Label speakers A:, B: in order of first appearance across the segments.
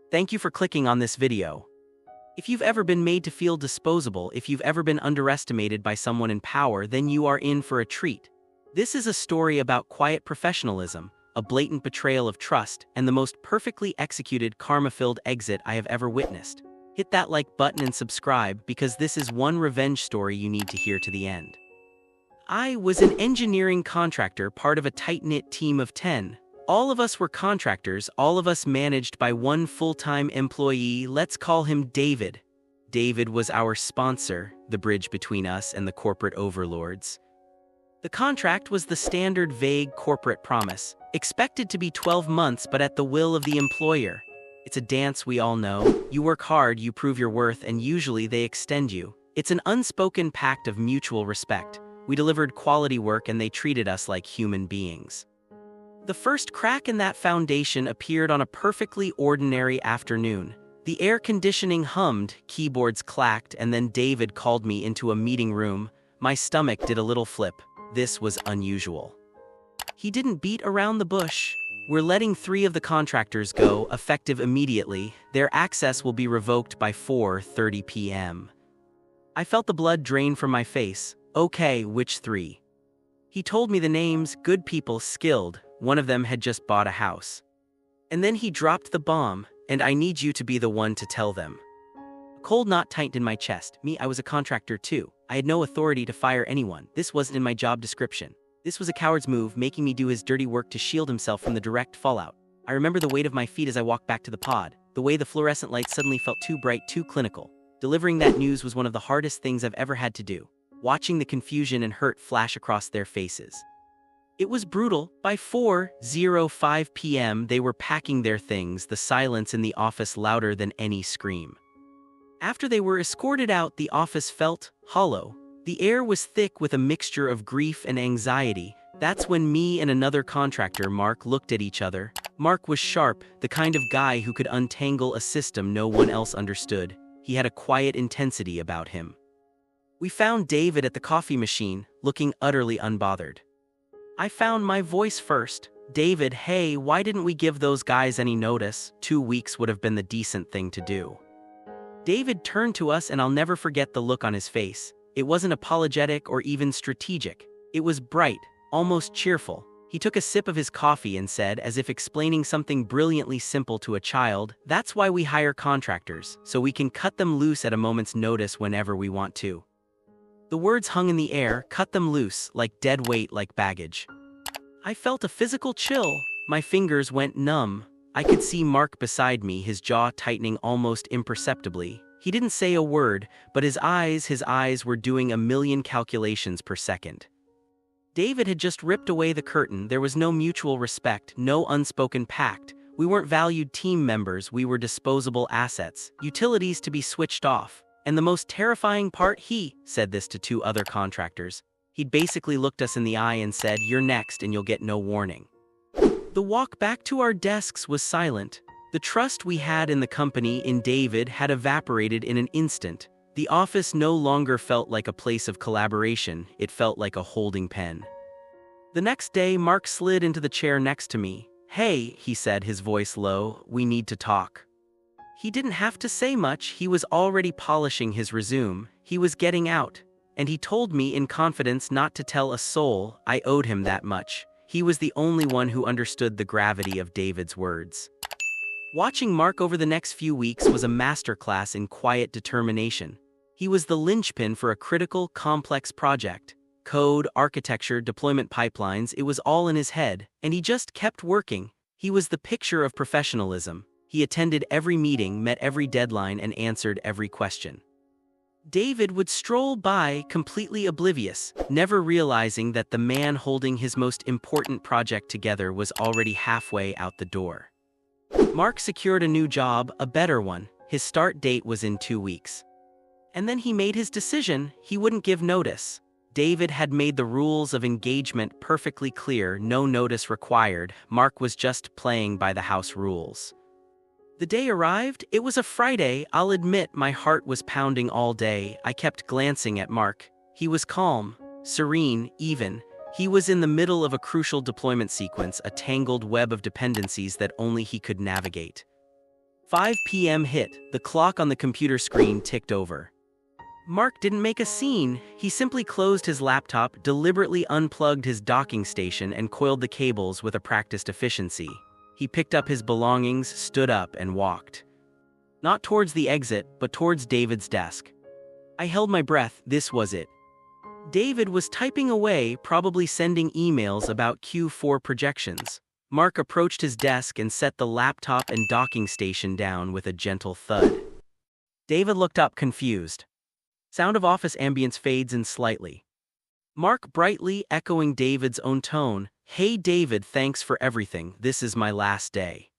A: Thank you for clicking on this video. If you've ever been made to feel disposable, if you've ever been underestimated by someone in power, then you are in for a treat. This is a story about quiet professionalism, a blatant betrayal of trust, and the most perfectly executed karma-filled exit I have ever witnessed. Hit that like button and subscribe because this is one revenge story you need to hear to the end. I was an engineering contractor, part of a tight-knit team of 10. All of us were contractors, all of us managed by one full-time employee. Let's call him David. David was our sponsor, the bridge between us and the corporate overlords. The contract was the standard vague corporate promise, expected to be 12 months but at the will of the employer. It's a dance we all know. You work hard, you prove your worth, and usually they extend you. It's an unspoken pact of mutual respect. We delivered quality work and they treated us like human beings. The first crack in that foundation appeared on a perfectly ordinary afternoon. The air conditioning hummed, keyboards clacked, and then David called me into a meeting room. My stomach did a little flip. This was unusual. He didn't beat around the bush. We're letting 3 of the contractors go, effective immediately. Their access will be revoked by 4:30 p.m. I felt the blood drain from my face. Okay, which 3? He told me the names, good people, skilled. One of them had just bought a house. And then he dropped the bomb, and I need you to be the one to tell them. A cold knot tightened in my chest. I was a contractor too. I had no authority to fire anyone. This wasn't in my job description. This was a coward's move, making me do his dirty work to shield himself from the direct fallout. I remember the weight of my feet as I walked back to the pod, the way the fluorescent lights suddenly felt too bright, too clinical. Delivering that news was one of the hardest things I've ever had to do. Watching the confusion and hurt flash across their faces. It was brutal. By 4:05 p.m. they were packing their things, the silence in the office louder than any scream. After they were escorted out, the office felt hollow. The air was thick with a mixture of grief and anxiety. That's when me and another contractor, Mark, looked at each other. Mark was sharp, the kind of guy who could untangle a system no one else understood. He had a quiet intensity about him. We found David at the coffee machine, looking utterly unbothered. I found my voice first. David, hey, why didn't we give those guys any notice? 2 weeks would have been the decent thing to do. David turned to us and I'll never forget the look on his face. It wasn't apologetic or even strategic. It was bright, almost cheerful. He took a sip of his coffee and said, as if explaining something brilliantly simple to a child, "That's why we hire contractors, so we can cut them loose at a moment's notice whenever we want to." The words hung in the air, cut them loose, like dead weight, like baggage. I felt a physical chill. My fingers went numb. I could see Mark beside me, his jaw tightening almost imperceptibly. He didn't say a word, but his eyes were doing a million calculations per second. David had just ripped away the curtain. There was no mutual respect, no unspoken pact. We weren't valued team members, we were disposable assets, utilities to be switched off. And the most terrifying part, he said this to 2 other contractors. He'd basically looked us in the eye and said, "You're next and you'll get no warning." The walk back to our desks was silent. The trust we had in the company, in David, had evaporated in an instant. The office no longer felt like a place of collaboration, it felt like a holding pen. The next day, Mark slid into the chair next to me. "Hey," he said, his voice low, "we need to talk." He didn't have to say much, he was already polishing his resume. He was getting out. And he told me in confidence not to tell a soul. I owed him that much. He was the only one who understood the gravity of David's words. Watching Mark over the next few weeks was a masterclass in quiet determination. He was the linchpin for a critical, complex project. Code, architecture, deployment pipelines, it was all in his head, and he just kept working. He was the picture of professionalism. He attended every meeting, met every deadline, and answered every question. David would stroll by, completely oblivious, never realizing that the man holding his most important project together was already halfway out the door. Mark secured a new job, a better one. His start date was in 2 weeks. And then he made his decision. He wouldn't give notice. David had made the rules of engagement perfectly clear, no notice required. Mark was just playing by the house rules. The day arrived. It was a Friday. I'll admit my heart was pounding all day. I kept glancing at Mark. He was calm, serene, even. He was in the middle of a crucial deployment sequence, a tangled web of dependencies that only he could navigate. 5 p.m. hit, the clock on the computer screen ticked over. Mark didn't make a scene, he simply closed his laptop, deliberately unplugged his docking station and coiled the cables with a practiced efficiency. He picked up his belongings, stood up, and walked. Not towards the exit, but towards David's desk. I held my breath, this was it. David was typing away, probably sending emails about Q4 projections. Mark approached his desk and set the laptop and docking station down with a gentle thud. David looked up confused. Sound of office ambience fades in slightly. Mark brightly echoing David's own tone, "Hey David, thanks for everything, this is my last day."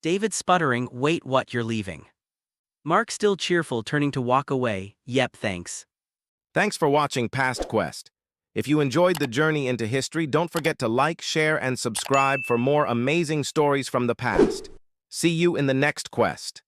A: David sputtering, "Wait, what, you're leaving?" Mark still cheerful, turning to walk away, "Yep, thanks."
B: Thanks for watching Past Quest. If you enjoyed the journey into history, don't forget to like, share, and subscribe for more amazing stories from the past. See you in the next quest.